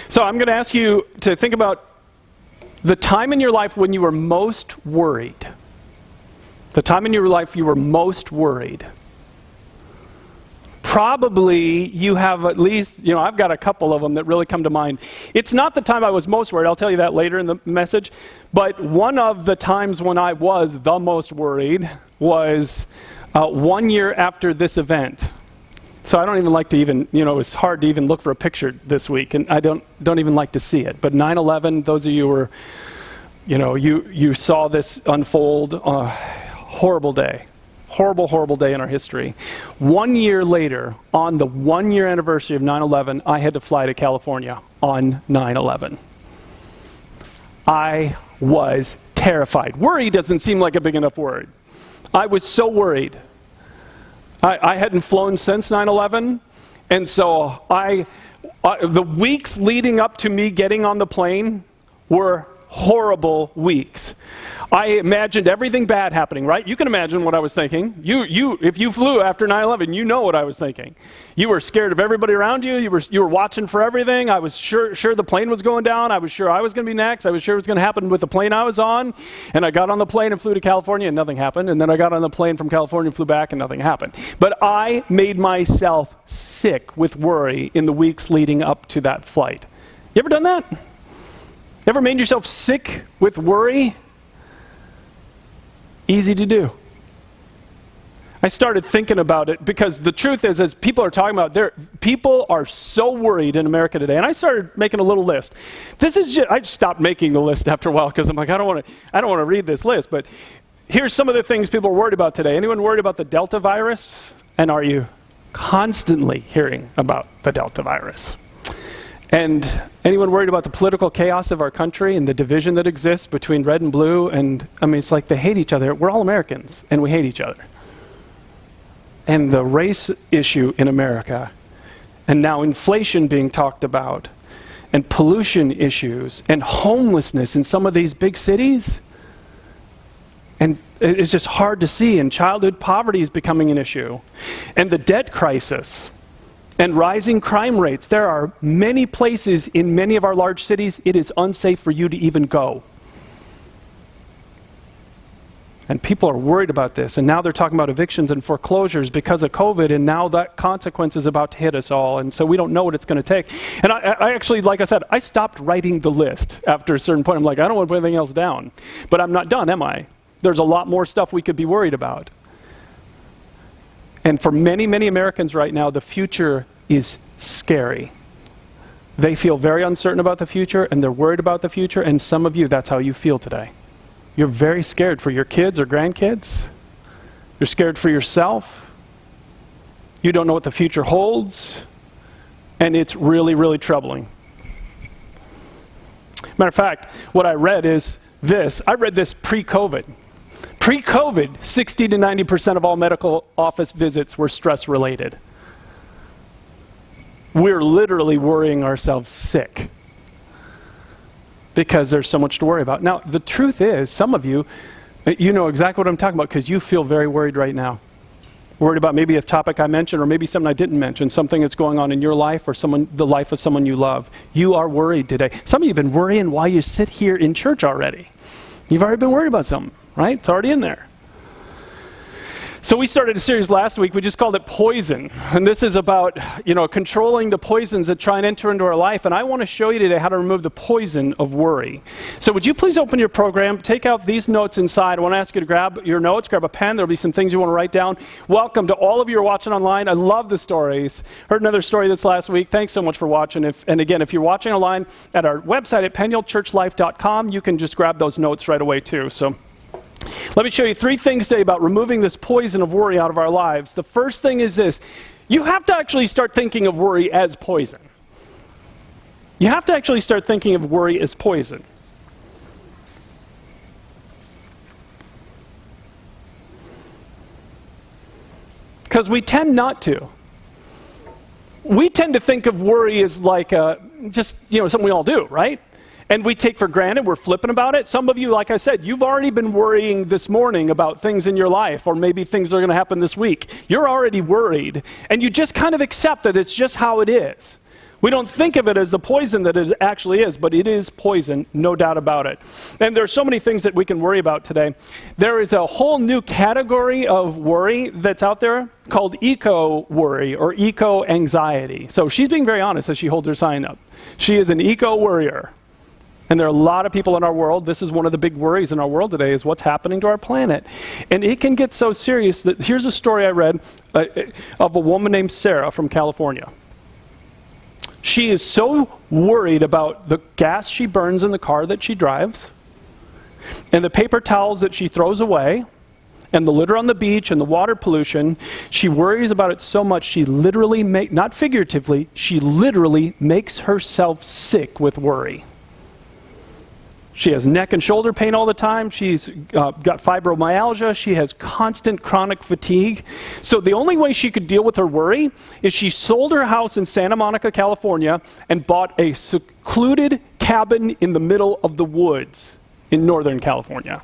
So I'm going to ask you to think about the time in your life when you were most worried. The time in your life you were most worried. Probably you have at least, I've got a couple of them that really come to mind. It's not the time I was most worried. I'll tell you that later in the message. But one of the times when I was the most worried was 1 year after this event. So I don't even like to even, it's hard to even look for a picture this week, and I don't even like to see it. But 9/11, those of you who were, you saw this unfold, horrible day. Horrible, horrible day in our history. 1 year later, on the 1 year anniversary of 9/11, I had to fly to California on 9/11. I was terrified. Worry doesn't seem like a big enough word. I was so worried. I hadn't flown since 9/11, and so the weeks leading up to me getting on the plane were horrible weeks. I imagined everything bad happening, right? You can imagine what I was thinking. If you flew after 9/11, you know what I was thinking. You were scared of everybody around you. You were watching for everything. I was sure the plane was going down. I was sure I was going to be next. I was sure it was going to happen with the plane I was on. And I got on the plane and flew to California, and nothing happened. And then I got on the plane from California and flew back, and nothing happened. But I made myself sick with worry in the weeks leading up to that flight. You ever done that? Ever made yourself sick with worry? Easy to do. I started thinking about it because the truth is, as people are talking about, people are so worried in America today. And I started making a little list. I stopped making the list after a while because I'm like, I don't want to read this list. But here's some of the things people are worried about today. Anyone worried about the Delta virus? And are you constantly hearing about the Delta virus? And anyone worried about the political chaos of our country and the division that exists between red and blue? And it's like they hate each other. We're all Americans, and we hate each other. And the race issue in America, and now inflation being talked about, and pollution issues, and homelessness in some of these big cities. And it's just hard to see, and childhood poverty is becoming an issue. And the debt crisis. And rising crime rates. There are many places in many of our large cities it is unsafe for you to even go. And people are worried about this. And now they're talking about evictions and foreclosures because of COVID, and now that consequence is about to hit us all. And so we don't know what it's going to take. And I actually, like I said, I stopped writing the list after a certain point. I'm like, I don't want to put anything else down. But I'm not done, am I? There's a lot more stuff we could be worried about. And for many, many Americans right now, the future is scary. They feel very uncertain about the future, and they're worried about the future, and some of you, that's how you feel today. You're very scared for your kids or grandkids. You're scared for yourself. You don't know what the future holds, and it's really, really troubling. Matter of fact, what I read is this. I read this pre-COVID. Pre-COVID, 60 to 90% of all medical office visits were stress-related. We're literally worrying ourselves sick because there's so much to worry about. Now, the truth is, some of you, you know exactly what I'm talking about because you feel very worried right now. Worried about maybe a topic I mentioned or maybe something I didn't mention, something that's going on in your life or the life of someone you love. You are worried today. Some of you have been worrying while you sit here in church already. You've already been worried about something, right? It's already in there. So we started a series last week. We just called it Poison. And this is about, controlling the poisons that try and enter into our life. And I want to show you today how to remove the poison of worry. So would you please open your program, take out these notes inside. I want to ask you to grab your notes, grab a pen. There'll be some things you want to write down. Welcome to all of you who are watching online. I love the stories. Heard another story this last week. Thanks so much for watching. And again, if you're watching online at our website at penuelchurchlife.com, you can just grab those notes right away too. So let me show you 3 things today about removing this poison of worry out of our lives. The first thing is this. You have to actually start thinking of worry as poison. You have to actually start thinking of worry as poison. Because we tend not to. We tend to think of worry as like something we all do, right? And we take for granted, we're flippant about it. Some of you, like I said, you've already been worrying this morning about things in your life, or maybe things that are going to happen this week. You're already worried, and you just kind of accept that it's just how it is. We don't think of it as the poison that it actually is, but it is poison, no doubt about it. And there's so many things that we can worry about today. There is a whole new category of worry that's out there called eco-worry or eco-anxiety. So she's being very honest as she holds her sign up. She is an eco-worrier. And there are a lot of people in our world, this is one of the big worries in our world today, is what's happening to our planet. And it can get so serious that here's a story I read of a woman named Sarah from California. She is so worried about the gas she burns in the car that she drives, and the paper towels that she throws away, and the litter on the beach, and the water pollution. She worries about it so much she literally, not figuratively, she literally makes herself sick with worry. She has neck and shoulder pain all the time. She's got fibromyalgia. She has constant chronic fatigue. So the only way she could deal with her worry is she sold her house in Santa Monica, California, and bought a secluded cabin in the middle of the woods in Northern California.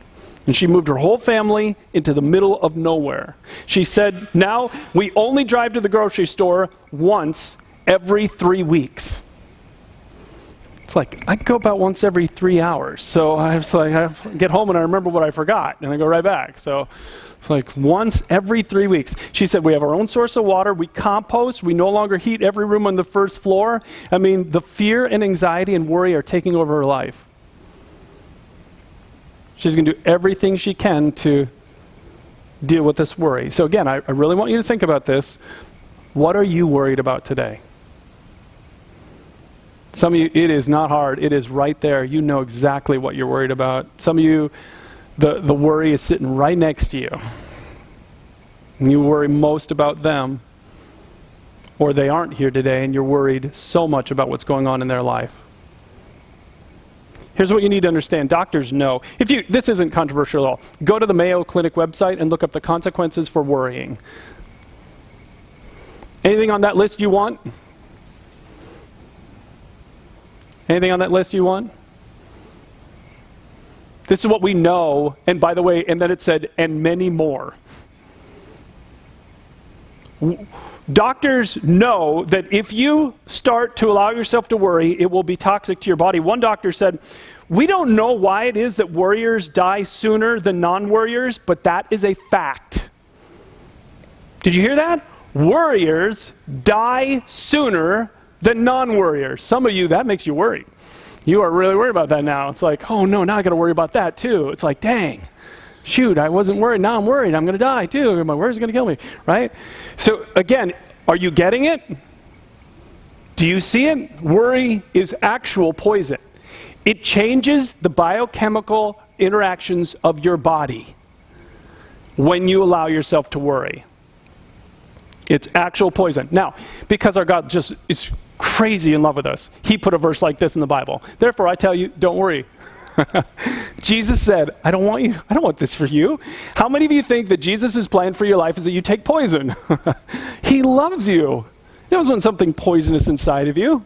And she moved her whole family into the middle of nowhere. She said, now we only drive to the grocery store once every 3 weeks. It's like, I go about once every 3 hours. So I get home and I remember what I forgot, and I go right back. So it's like once every 3 weeks. She said, we have our own source of water, we compost, we no longer heat every room on the first floor. I mean, the fear and anxiety and worry are taking over her life. She's going to do everything she can to deal with this worry. So again, I really want you to think about this. What are you worried about today? Some of you, it is not hard. It is right there. You know exactly what you're worried about. Some of you, the worry is sitting right next to you. And you worry most about them, or they aren't here today, and you're worried so much about what's going on in their life. Here's what you need to understand. Doctors know. This isn't controversial at all. Go to the Mayo Clinic website and look up the consequences for worrying. Anything on that list you want? Anything on that list you want? This is what we know, and by the way, and then it said, and many more. Doctors know that if you start to allow yourself to worry, it will be toxic to your body. One doctor said, we don't know why it is that worriers die sooner than non-worriers, but that is a fact. Did you hear that? Worriers die sooner than non-worriers. Some of you, that makes you worried. You are really worried about that now. It's like, oh no, now I got to worry about that too. It's like, dang, shoot, I wasn't worried, now I'm worried. I'm going to die too. My worry's going to kill me, right? So again, are you getting it? Do you see it? Worry is actual poison. It changes the biochemical interactions of your body when you allow yourself to worry. It's actual poison. Now, because our God just is crazy in love with us, he put a verse like this in the Bible. Therefore, I tell you, don't worry. Jesus said, I don't want this for you. How many of you think that Jesus' plan for your life is that you take poison? He loves you. There wasn't something poisonous inside of you.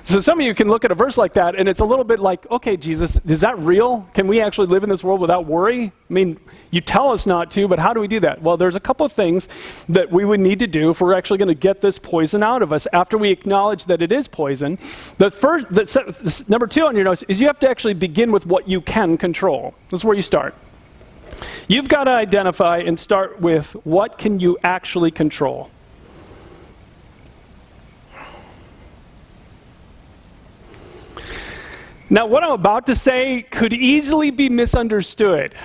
So some of you can look at a verse like that, and it's a little bit like, okay, Jesus, is that real? Can we actually live in this world without worry? I mean, you tell us not to, but how do we do that? Well, there's a couple of things that we would need to do if we're actually going to get this poison out of us after we acknowledge that it is poison. Number two on your notes is you have to actually begin with what you can control. This is where you start. You've got to identify and start with what can you actually control. Now, what I'm about to say could easily be misunderstood.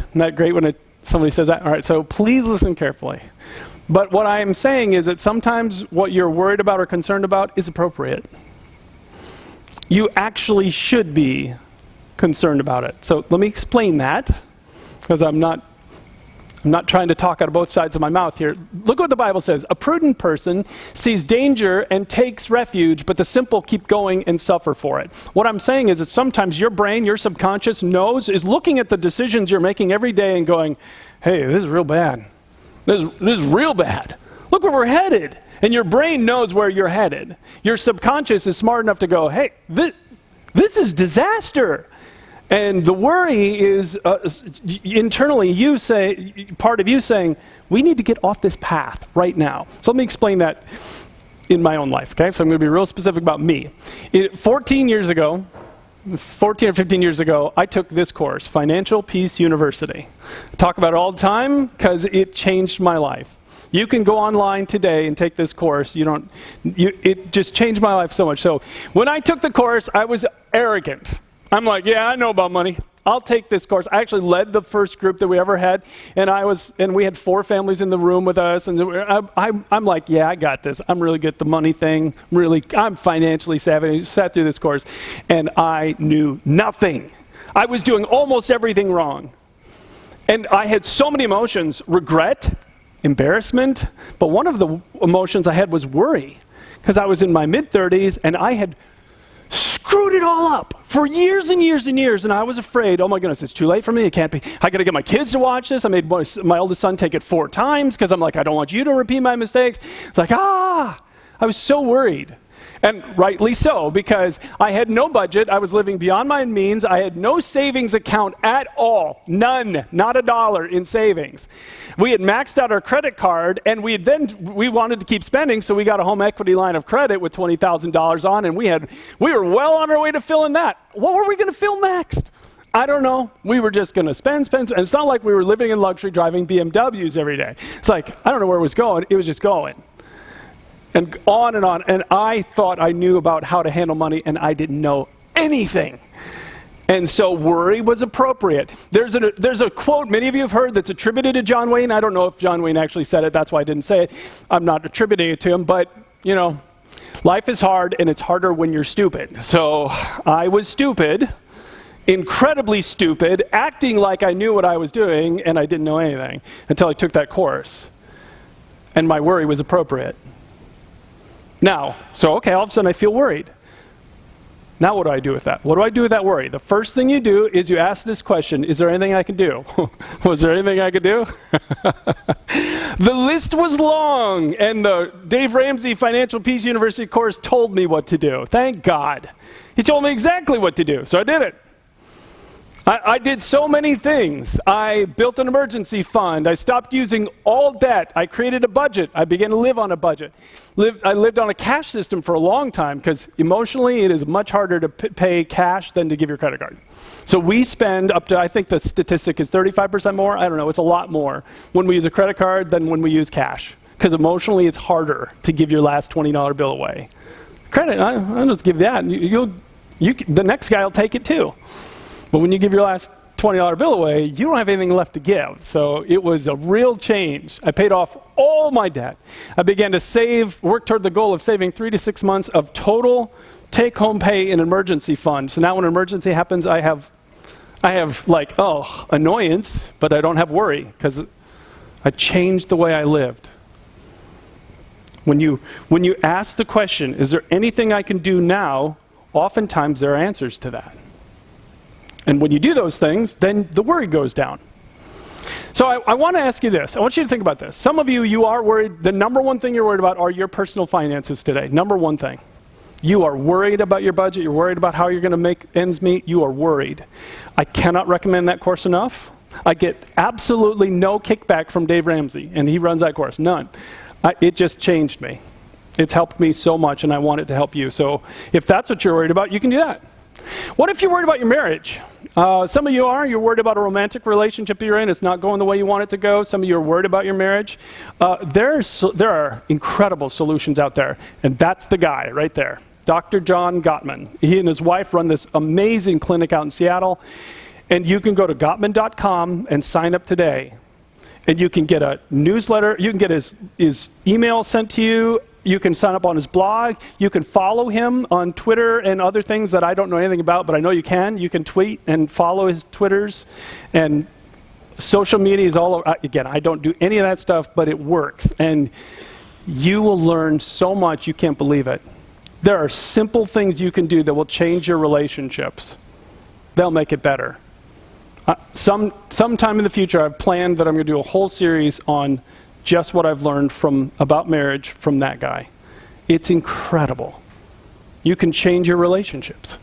Isn't that great when somebody says that? All right, so please listen carefully. But what I am saying is that sometimes what you're worried about or concerned about is appropriate. You actually should be concerned about it. So let me explain that, because I'm not trying to talk out of both sides of my mouth here. Look what the Bible says. A prudent person sees danger and takes refuge, but the simple keep going and suffer for it. What I'm saying is that sometimes your brain, your subconscious is looking at the decisions you're making every day and going, hey, this is real bad. This is real bad. Look where we're headed. And your brain knows where you're headed. Your subconscious is smart enough to go, hey, this is disaster. And the worry is internally part of you saying, we need to get off this path right now. So let me explain that. in my own life, okay? So I'm going to be real specific about me. 14 or 15 years ago, I took this course, Financial Peace University. I talk about it all the time because it changed my life. You can go online today and take this course. It just changed my life so much. So when I took the course, I was arrogant. I'm like, yeah, I know about money. I'll take this course. I actually led the first group that we ever had, and we had 4 families in the room with us, and I'm like, yeah, I got this. I'm really good at the money thing. I'm financially savvy. I sat through this course, and I knew nothing. I was doing almost everything wrong. And I had so many emotions: regret, embarrassment, but one of the emotions I had was worry, because I was in my mid-30s, and I had screwed it all up for years and years and years, and I was afraid, oh my goodness, it's too late for me. It can't be. I got to get my kids to watch this. I made my oldest son take it 4 times because I'm like, I don't want you to repeat my mistakes. It's like, I was so worried. And rightly so, because I had no budget. I was living beyond my means. I had no savings account at all. None. Not a dollar in savings. We had maxed out our credit card, and we wanted to keep spending, so we got a home equity line of credit with $20,000 on, and we were well on our way to filling that. What were we going to fill next? I don't know. We were just going to spend. And it's not like we were living in luxury driving BMWs every day. It's like, I don't know where it was going. It was just going. And on. And I thought I knew about how to handle money, and I didn't know anything. And so worry was appropriate. There's a quote many of you have heard that's attributed to John Wayne. I don't know if John Wayne actually said it. That's why I didn't say it. I'm not attributing it to him. But, life is hard, and it's harder when you're stupid. So I was stupid, incredibly stupid, acting like I knew what I was doing, and I didn't know anything until I took that course. And my worry was appropriate. Now, all of a sudden I feel worried. Now what do I do with that? What do I do with that worry? The first thing you do is you ask this question: is there anything I can do? Was there anything I could do? The list was long, and the Dave Ramsey Financial Peace University course told me what to do. Thank God. He told me exactly what to do, so I did it. I did so many things. I built an emergency fund. I stopped using all debt. I created a budget. I began to live on a budget. I lived on a cash system for a long time because emotionally it is much harder to pay cash than to give your credit card. So we spend up to, I think the statistic is 35% more. I don't know, it's a lot more when we use a credit card than when we use cash, because emotionally it's harder to give your last $20 bill away. Credit, I'll just give that. The next guy will take it too. But when you give your last $20 bill away, you don't have anything left to give. So it was a real change. I paid off all my debt. I began to work toward the goal of saving 3 to 6 months of total take-home pay in an emergency fund. So now when an emergency happens, I have annoyance, but I don't have worry because I changed the way I lived. When you ask the question, is there anything I can do now? Oftentimes there are answers to that. And when you do those things, then the worry goes down. So I want to ask you this. I want you to think about this. Some of you are worried. The number one thing you're worried about are your personal finances today. Number one thing. You are worried about your budget. You're worried about how you're going to make ends meet. You are worried. I cannot recommend that course enough. I get absolutely no kickback from Dave Ramsey, and he runs that course. None. It just changed me. It's helped me so much, and I want it to help you. So if that's what you're worried about, you can do that. What if you're worried about your marriage? Some of you you're worried about a romantic relationship you're in. It's not going the way you want it to go. Some of you are worried about your marriage. There are incredible solutions out there, and that's the guy right there, Dr. John Gottman. He and his wife run this amazing clinic out in Seattle, and you can go to Gottman.com and sign up today. And you can get a newsletter. You can get his email sent to you. You can sign up on his blog. You can follow him on Twitter and other things that I don't know anything about, but I know you can. You can tweet and follow his Twitters. And social media is all over. Again, I don't do any of that stuff, but it works. And you will learn so much, you can't believe it. There are simple things you can do that will change your relationships. They'll make it better. Sometime in the future, I've planned that I'm going to do a whole series on just what I've learned about marriage from that guy. It's incredible. You can change your relationships.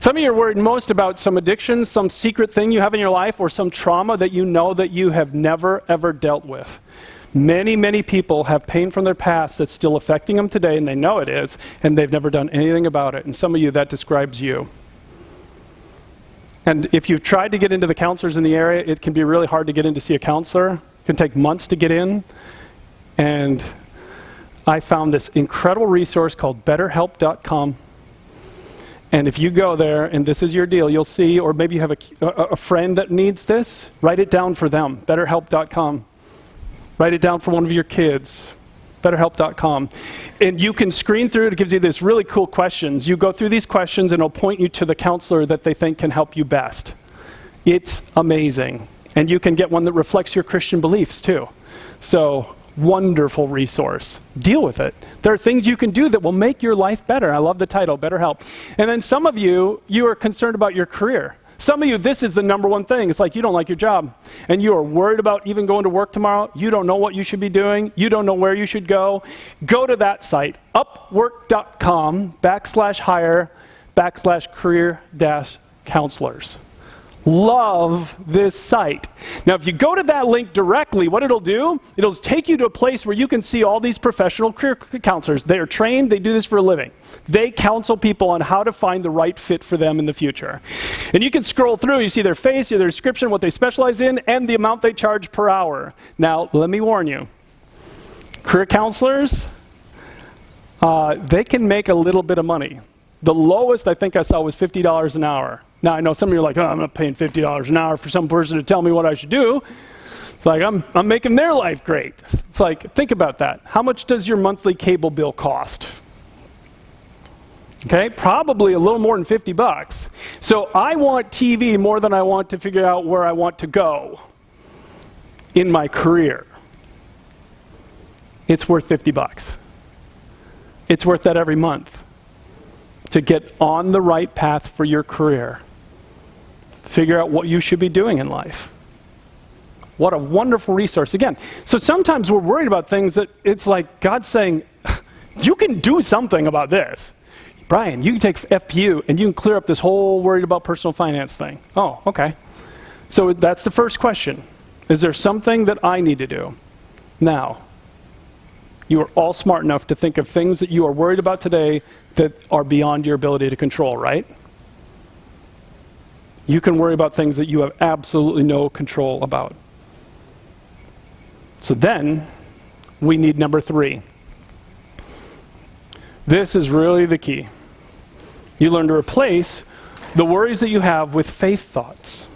Some of you are worried most about some addiction, some secret thing you have in your life, or some trauma that you know that you have never, ever dealt with. Many, many people have pain from their past that's still affecting them today, and they know it is, and they've never done anything about it. And some of you, that describes you. And if you've tried to get into the counselors in the area, it can be really hard to get in to see a counselor. It can take months to get in. And I found this incredible resource called betterhelp.com. And if you go there and this is your deal, you'll see, or maybe you have a friend that needs this, write it down for them, betterhelp.com. Write it down for one of your kids, betterhelp.com. And you can screen through it. It gives you this really cool questions. You go through these questions and it'll point you to the counselor that they think can help you best. It's amazing. And you can get one that reflects your Christian beliefs too. So, wonderful resource. Deal with it. There are things you can do that will make your life better. I love the title, BetterHelp. And then some of you are concerned about your career. Some of you, this is the number one thing. It's like you don't like your job. And you are worried about even going to work tomorrow. You don't know what you should be doing. You don't know where you should go. Go to that site, upwork.com/hire/career-counselors. Love this site. Now, if you go to that link directly, what it'll do, it'll take you to a place where you can see all these professional career counselors. They are trained, they do this for a living. They counsel people on how to find the right fit for them in the future. And you can scroll through, you see their face, their description, what they specialize in, and the amount they charge per hour. Now, let me warn you, career counselors, they can make a little bit of money. The lowest I think I saw was $50 an hour. Now, I know some of you are like, oh, I'm not paying $50 an hour for some person to tell me what I should do. It's like, I'm making their life great. It's like, think about that. How much does your monthly cable bill cost? Okay, probably a little more than $50. So I want TV more than I want to figure out where I want to go in my career. It's worth $50. It's worth that every month to get on the right path for your career. Figure out what you should be doing in life. What a wonderful resource. Again, so sometimes we're worried about things that it's like God's saying, you can do something about this. Brian, you can take FPU and you can clear up this whole worried about personal finance thing. Oh, okay. So that's the first question. Is there something that I need to do? Now, you are all smart enough to think of things that you are worried about today that are beyond your ability to control, right? You can worry about things that you have absolutely no control about. So then, we need number 3. This is really the key. You learn to replace the worries that you have with faith thoughts.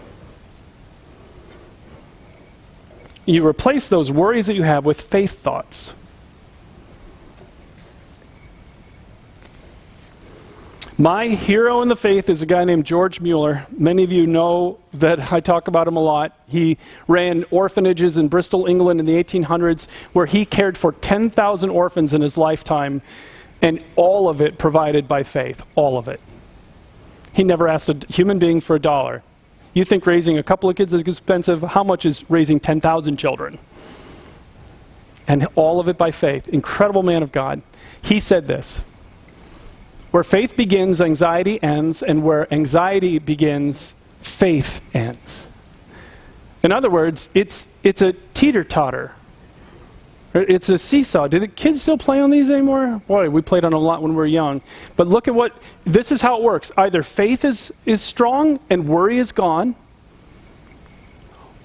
You replace those worries that you have with faith thoughts. My hero in the faith is a guy named George Mueller. Many of you know that I talk about him a lot. He ran orphanages in Bristol, England in the 1800s, where he cared for 10,000 orphans in his lifetime, and all of it provided by faith, all of it. He never asked a human being for $1. You think raising a couple of kids is expensive? How much is raising 10,000 children? And all of it by faith. Incredible man of God. He said this: where faith begins, anxiety ends, and where anxiety begins, faith ends. In other words, it's a teeter-totter. It's a seesaw. Do the kids still play on these anymore? Boy, we played on a lot when we were young. But look at this is how it works. Either faith is strong and worry is gone,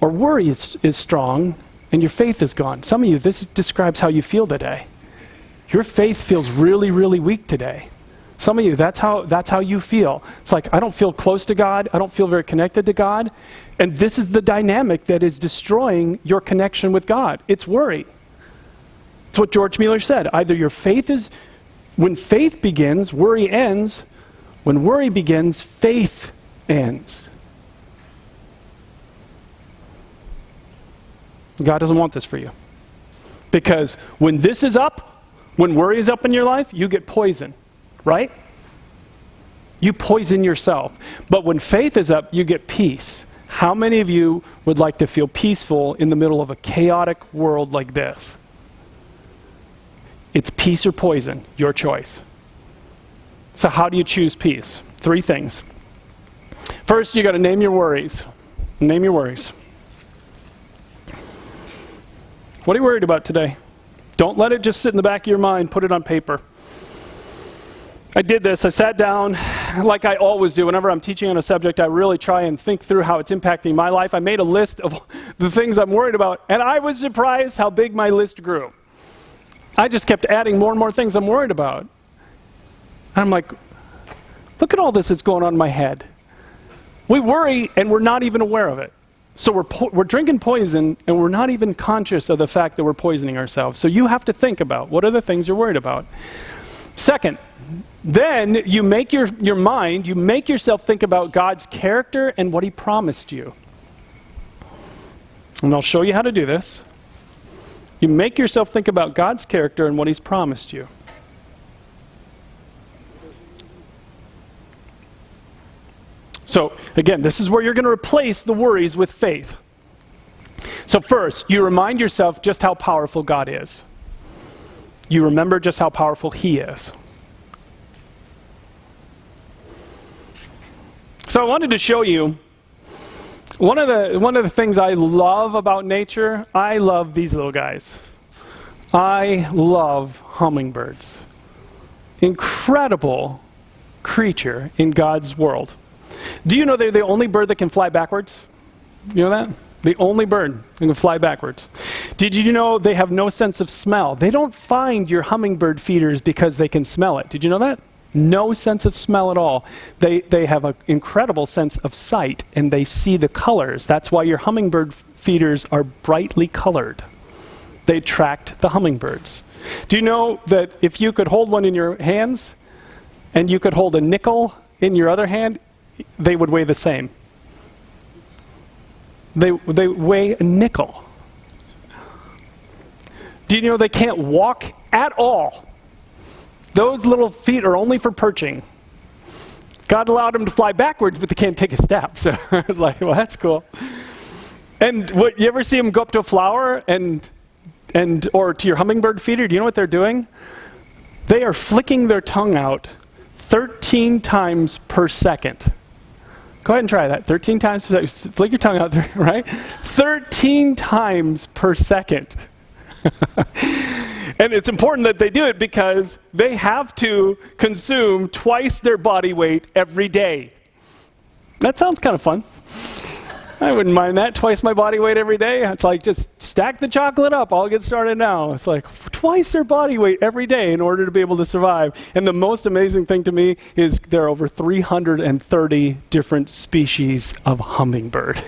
or worry is strong and your faith is gone. Some of you, this describes how you feel today. Your faith feels really, really weak today. Some of you, that's how you feel. It's like, I don't feel close to God. I don't feel very connected to God. And this is the dynamic that is destroying your connection with God. It's worry. It's what George Mueller said. Either when faith begins, worry ends. When worry begins, faith ends. God doesn't want this for you. Because when this is up, when worry is up in your life, you get poison. Right? You poison yourself. But when faith is up, you get peace. How many of you would like to feel peaceful in the middle of a chaotic world like this? It's peace or poison, your choice. So how do you choose peace? 3 things. First, you got to name your worries. Name your worries. What are you worried about today? Don't let it just sit in the back of your mind. Put it on paper. I did this. I sat down like I always do. Whenever I'm teaching on a subject, I really try and think through how it's impacting my life. I made a list of the things I'm worried about, and I was surprised how big my list grew. I just kept adding more and more things I'm worried about. And I'm like, look at all this that's going on in my head. We worry, and we're not even aware of it. So we're drinking poison, and we're not even conscious of the fact that we're poisoning ourselves. So you have to think about what are the things you're worried about. Second, then you make your mind, you make yourself think about God's character and what he promised you. And I'll show you how to do this. You make yourself think about God's character and what he's promised you. So, again, this is where you're going to replace the worries with faith. So first, you remind yourself just how powerful God is. You remember just how powerful he is. So I wanted to show you one of the things I love about nature. I love these little guys. I love hummingbirds. Incredible creature in God's world. Do you know they're the only bird that can fly backwards? You know that? The only bird that can fly backwards. Did you know they have no sense of smell? They don't find your hummingbird feeders because they can smell it. Did you know that? No sense of smell at all. They have an incredible sense of sight, and they see the colors. That's why your hummingbird feeders are brightly colored. They attract the hummingbirds. Do you know that if you could hold one in your hands, and you could hold a nickel in your other hand, they would weigh the same? They weigh a nickel. Do you know they can't walk at all? Those little feet are only for perching. God allowed them to fly backwards, but they can't take a step. So it's like, well, that's cool. And what, you ever see them go up to a flower or to your hummingbird feeder? Do you know what they're doing? They are flicking their tongue out 13 times per second. Go ahead and try that. 13 times per second. Flick your tongue out there, right? 13 times per second. And it's important that they do it because they have to consume twice their body weight every day. That sounds kind of fun. I wouldn't mind that. Twice my body weight every day. It's like, just stack the chocolate up. I'll get started now. It's like twice their body weight every day in order to be able to survive. And the most amazing thing to me is there are over 330 different species of hummingbird.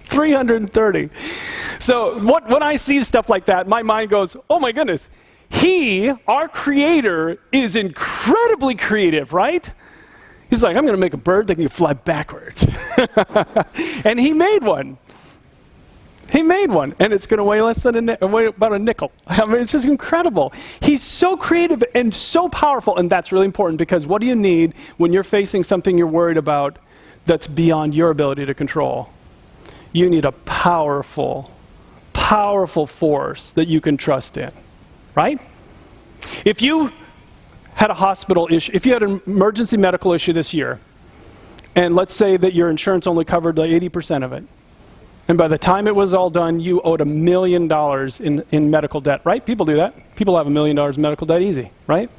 330. So when I see stuff like that, my mind goes, oh my goodness, he, our creator, is incredibly creative, right? He's like, I'm going to make a bird that can fly backwards. And he made one. He made one, and it's going to weigh less than weigh about a nickel. I mean, it's just incredible. He's so creative and so powerful, and that's really important because what do you need when you're facing something you're worried about that's beyond your ability to control? You need a powerful, powerful force that you can trust in, right? If you had a hospital issue, if you had an emergency medical issue this year, and let's say that your insurance only covered like 80% of it, and by the time it was all done, you owed $1 million in medical debt, right? People do that. People have $1 million in medical debt easy, right?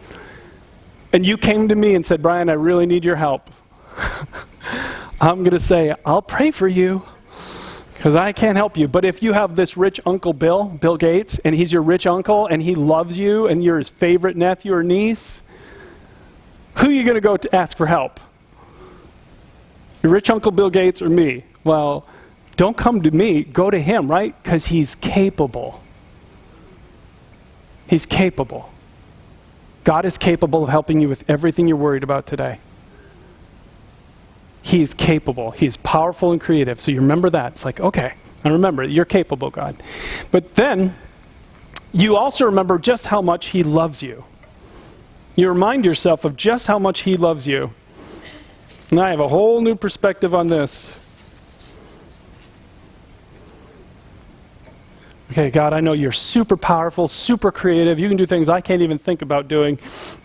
And you came to me and said, Brian, I really need your help. I'm going to say, I'll pray for you. Because I can't help you. But if you have this rich Uncle Bill Gates, and he's your rich uncle, and he loves you, and you're his favorite nephew or niece, who are you going to go to ask for help? Your rich Uncle Bill Gates or me? Well, don't come to me. Go to him, right? Because he's capable. He's capable. God is capable of helping you with everything you're worried about today. He is capable. He is powerful and creative. So you remember that. It's like, okay, I remember you're capable, God. But then you also remember just how much he loves you. You remind yourself of just how much he loves you. And I have a whole new perspective on this. Okay, God, I know you're super powerful, super creative. You can do things I can't even think about doing.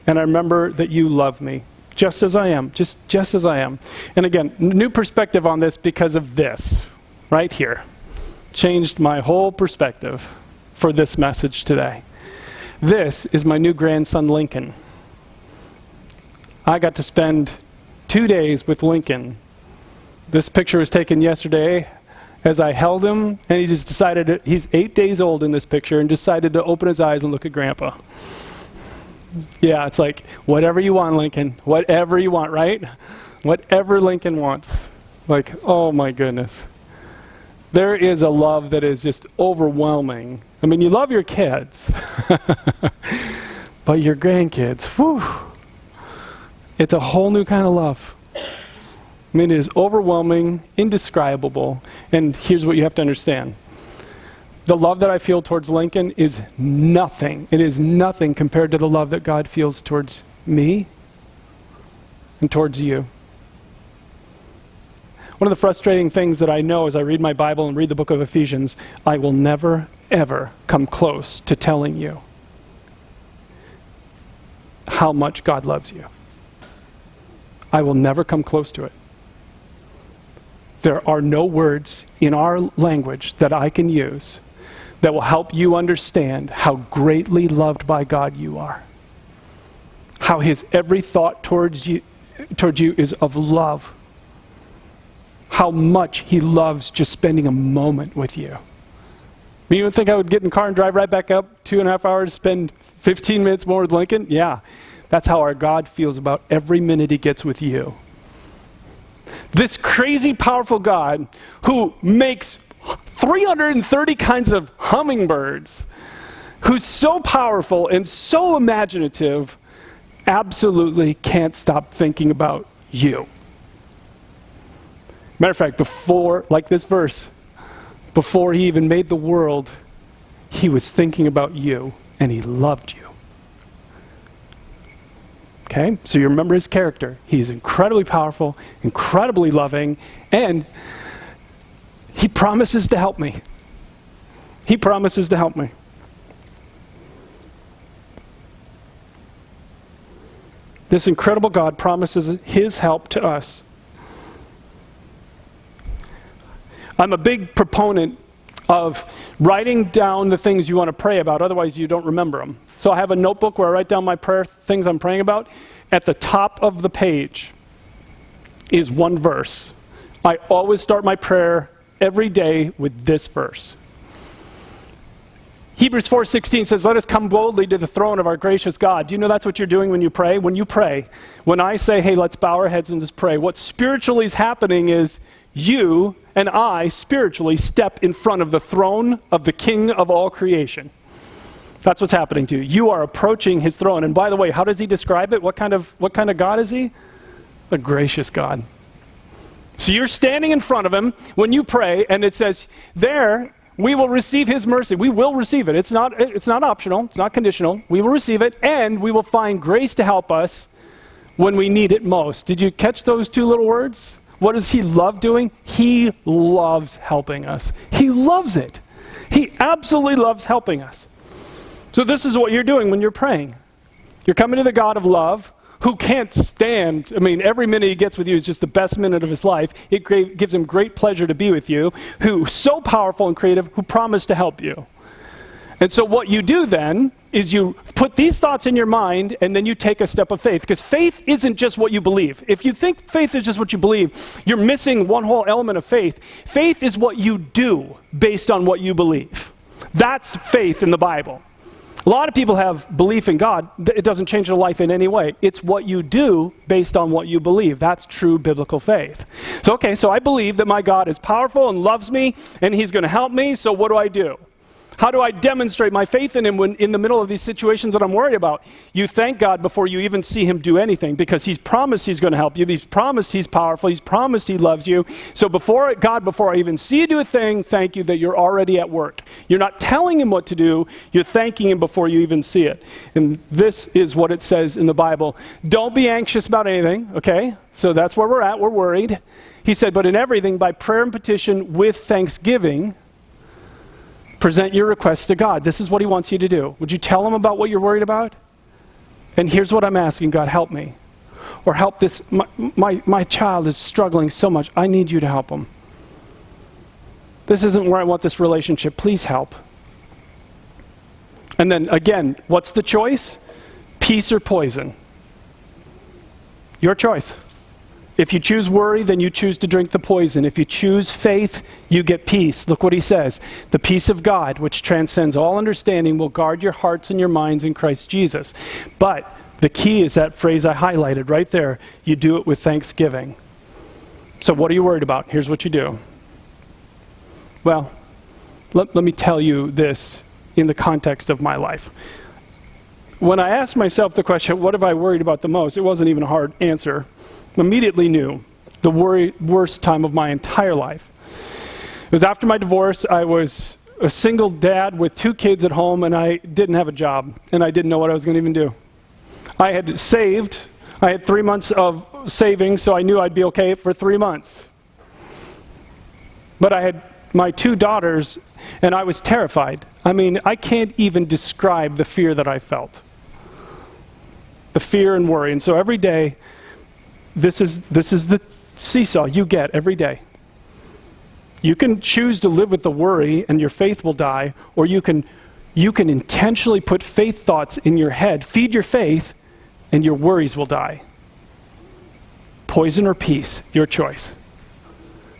And I remember that you love me. Just as I am, just as I am. And again, new perspective on this because of this, right here. Changed my whole perspective. for this message today. This is my new grandson, Lincoln. I got to spend 2 days with Lincoln. This picture was taken yesterday as I held him, and he just decided, he's 8 days old in this picture, and decided to open his eyes and look at Grandpa. Yeah, it's like, whatever you want, Lincoln. Whatever you want, right? Whatever Lincoln wants. Like, oh my goodness. There is a love that is just overwhelming. I mean, you love your kids. But your grandkids, whew. It's a whole new kind of love. I mean, it is overwhelming, indescribable. And here's what you have to understand. The love that I feel towards Lincoln is nothing. It is nothing compared to the love that God feels towards me and towards you. One of the frustrating things that I know as I read my Bible and read the book of Ephesians, I will never, ever come close to telling you how much God loves you. I will never come close to it. There are no words in our language that I can use that will help you understand how greatly loved by God you are. How his every thought towards you is of love. How much he loves just spending a moment with you. You would think I would get in the car and drive right back up 2.5 hours, spend 15 minutes more with Lincoln? Yeah, that's how our God feels about every minute he gets with you. This crazy, powerful God who makes 330 kinds of hummingbirds, who's so powerful and so imaginative, absolutely can't stop thinking about you. Matter of fact, before, like this verse, before he even made the world, he was thinking about you, and he loved you. Okay? So you remember his character. He is incredibly powerful, incredibly loving, and he promises to help me. He promises to help me. This incredible God promises his help to us. I'm a big proponent of writing down the things you want to pray about, otherwise you don't remember them. So I have a notebook where I write down my prayer things I'm praying about. At the top of the page is one verse. I always start my prayer every day with this verse. Hebrews 4:16 says, "Let us come boldly to the throne of our gracious God." Do you know that's what you're doing when you pray? When you pray, when I say, hey, let's bow our heads and just pray, what spiritually is happening is you and I spiritually step in front of the throne of the King of all creation. That's what's happening to you. You are approaching his throne. And by the way, how does he describe it? What kind of God is he? A gracious God. So you're standing in front of him when you pray, and it says, there, we will receive his mercy. We will receive it. It's not optional. It's not conditional. We will receive it, and we will find grace to help us when we need it most. Did you catch those two little words? What does he love doing? He loves helping us. He loves it. He absolutely loves helping us. So this is what you're doing when you're praying. You're coming to the God of love who can't stand, every minute he gets with you is just the best minute of his life. It gives him great pleasure to be with you, who's so powerful and creative, who promised to help you. And so what you do then is you put these thoughts in your mind, and then you take a step of faith. Because faith isn't just what you believe. If you think faith is just what you believe, you're missing one whole element of faith. Faith is what you do based on what you believe. That's faith in the Bible. A lot of people have belief in God. It doesn't change their life in any way. It's what you do based on what you believe. That's true biblical faith. So I believe that my God is powerful and loves me, and he's going to help me, so what do? How do I demonstrate my faith in him when in the middle of these situations that I'm worried about? You thank God before you even see him do anything, because he's promised he's going to help you. He's promised he's powerful. He's promised he loves you. So before I even see you do a thing, thank you that you're already at work. You're not telling him what to do. You're thanking him before you even see it. And this is what it says in the Bible. Don't be anxious about anything, okay? So that's where we're at. We're worried. He said, but in everything, by prayer and petition with thanksgiving, present your requests to God. This is what he wants you to do. Would you tell him about what you're worried about? And here's what I'm asking, God, help me. Or help this, my child is struggling so much. I need you to help him. This isn't where I want this relationship. Please help. And then again, what's the choice? Peace or poison? Your choice. If you choose worry, then you choose to drink the poison. If you choose faith, you get peace. Look what he says. The peace of God, which transcends all understanding, will guard your hearts and your minds in Christ Jesus. But the key is that phrase I highlighted right there. You do it with thanksgiving. So what are you worried about? Here's what you do. Well, let me tell you this in the context of my life. When I asked myself the question, what have I worried about the most? It wasn't even a hard answer. Immediately knew the worst time of my entire life. It was after my divorce. I was a single dad with 2 kids at home, and I didn't have a job, and I didn't know what I was going to even do. I had saved. I had 3 months of savings, so I knew I'd be okay for 3 months. But I had my 2 daughters, and I was terrified. I mean, I can't even describe the fear that I felt. The fear and worry. And so every day, this is the seesaw you get every day. You can choose to live with the worry and your faith will die, or you can intentionally put faith thoughts in your head, feed your faith, and your worries will die. Poison or peace, your choice.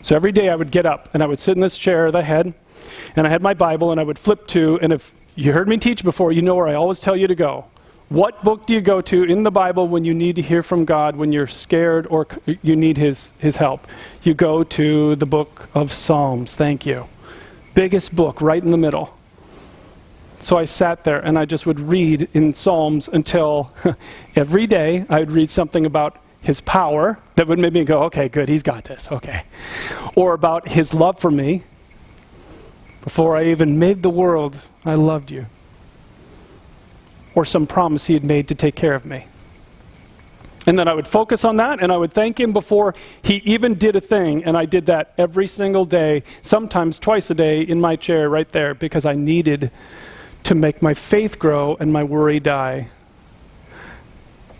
So every day I would get up and I would sit in this chair that I had, and I had my Bible, and I would flip to, and if you heard me teach before, you know where I always tell you to go. What book do you go to in the Bible when you need to hear from God, when you're scared or you need his help? You go to the book of Psalms. Thank you. Biggest book right in the middle. So I sat there and I just would read in Psalms until every day I would read something about his power that would make me go, okay, good, he's got this, okay. Or about his love for me. Before I even made the world, I loved you. Or some promise he had made to take care of me. And then I would focus on that, and I would thank him before he even did a thing. And I did that every single day, sometimes twice a day in my chair right there, because I needed to make my faith grow and my worry die.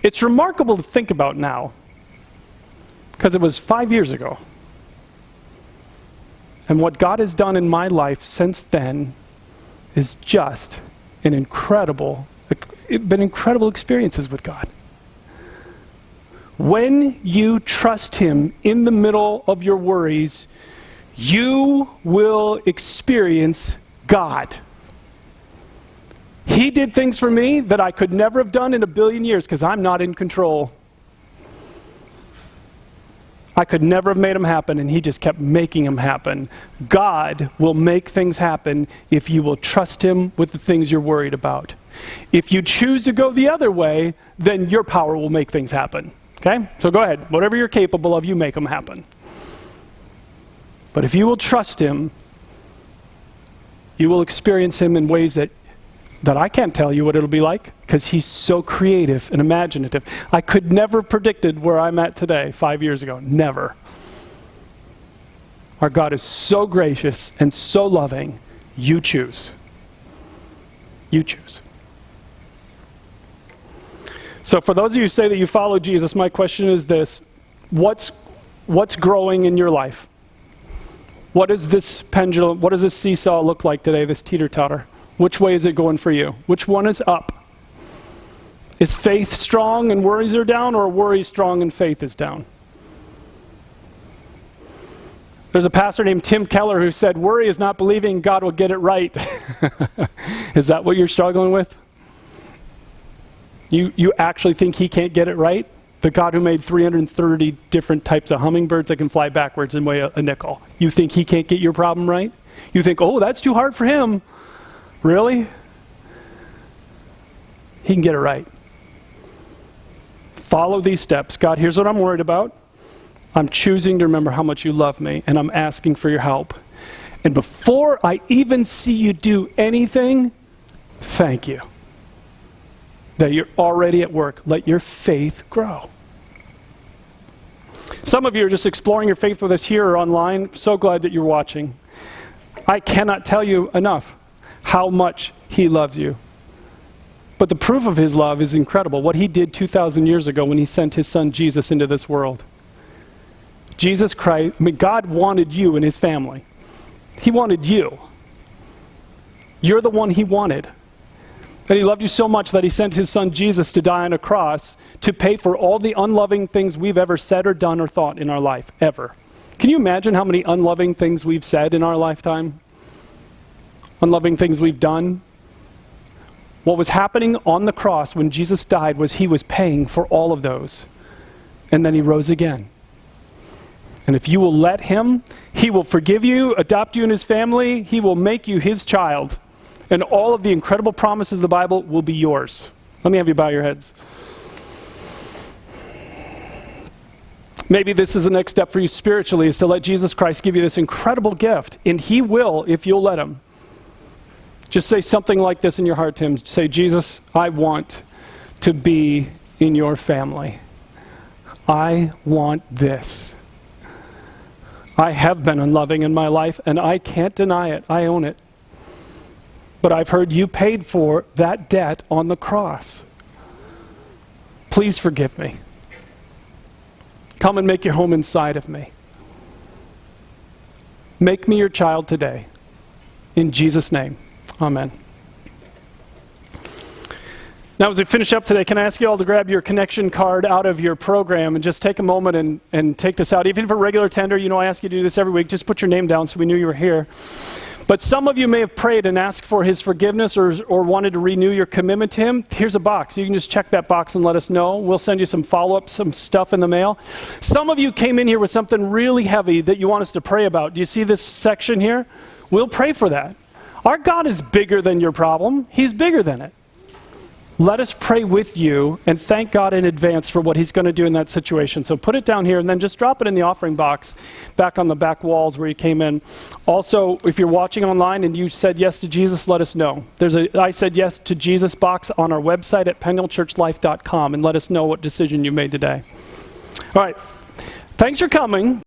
It's remarkable to think about now, because it was 5 years ago. And what God has done in my life since then is just been incredible experiences with God. When you trust him in the middle of your worries, you will experience God. He did things for me that I could never have done in a billion years because I'm not in control. I could never have made them happen, and he just kept making them happen. God will make things happen if you will trust him with the things you're worried about. If you choose to go the other way, then your power will make things happen. Okay? So go ahead. Whatever you're capable of, you make them happen. But if you will trust him, you will experience him in ways that I can't tell you what it'll be like, because he's so creative and imaginative. I could never have predicted where I'm at today 5 years ago. Never. Our God is so gracious and so loving. You choose. You choose. So for those of you who say that you follow Jesus, my question is this. What's growing in your life? What is this pendulum, what does this seesaw look like today, this teeter-totter? Which way is it going for you? Which one is up? Is faith strong and worries are down, or worry strong and faith is down? There's a pastor named Tim Keller who said, worry is not believing God will get it right. Is that what you're struggling with? You actually think he can't get it right? The God who made 330 different types of hummingbirds that can fly backwards and weigh a nickel. You think he can't get your problem right? You think, oh, that's too hard for him. Really? He can get it right. Follow these steps. God, here's what I'm worried about. I'm choosing to remember how much you love me, and I'm asking for your help. And before I even see you do anything, thank you that you're already at work. Let your faith grow. Some of you are just exploring your faith with us here or online. So glad that you're watching. I cannot tell you enough how much he loves you. But the proof of his love is incredible. What he did 2,000 years ago when he sent his son Jesus into this world. Jesus Christ, God wanted you and his family. He wanted you. You're the one he wanted. And he loved you so much that he sent his son Jesus to die on a cross to pay for all the unloving things we've ever said or done or thought in our life, ever. Can you imagine how many unloving things we've said in our lifetime? Unloving things we've done? What was happening on the cross when Jesus died was he was paying for all of those. And then he rose again. And if you will let him, he will forgive you, adopt you in his family, he will make you his child. And all of the incredible promises of the Bible will be yours. Let me have you bow your heads. Maybe this is the next step for you spiritually, is to let Jesus Christ give you this incredible gift. And he will, if you'll let him. Just say something like this in your heart, Tim. Say, Jesus, I want to be in your family. I want this. I have been unloving in my life, and I can't deny it. I own it. But I've heard you paid for that debt on the cross. Please forgive me. Come and make your home inside of me. Make me your child today. In Jesus' name, amen. Now, as we finish up today, can I ask you all to grab your connection card out of your program and just take a moment and take this out. Even for regular tender, I ask you to do this every week. Just put your name down so we knew you were here. But some of you may have prayed and asked for his forgiveness or wanted to renew your commitment to him. Here's a box. You can just check that box and let us know. We'll send you some follow-up, some stuff in the mail. Some of you came in here with something really heavy that you want us to pray about. Do you see this section here? We'll pray for that. Our God is bigger than your problem. He's bigger than it. Let us pray with you and thank God in advance for what he's going to do in that situation. So put it down here and then just drop it in the offering box back on the back walls where you came in. Also, if you're watching online and you said yes to Jesus, let us know. There's a I said yes to Jesus box on our website at PendleChurchLife.com, and let us know what decision you made today. All right. Thanks for coming.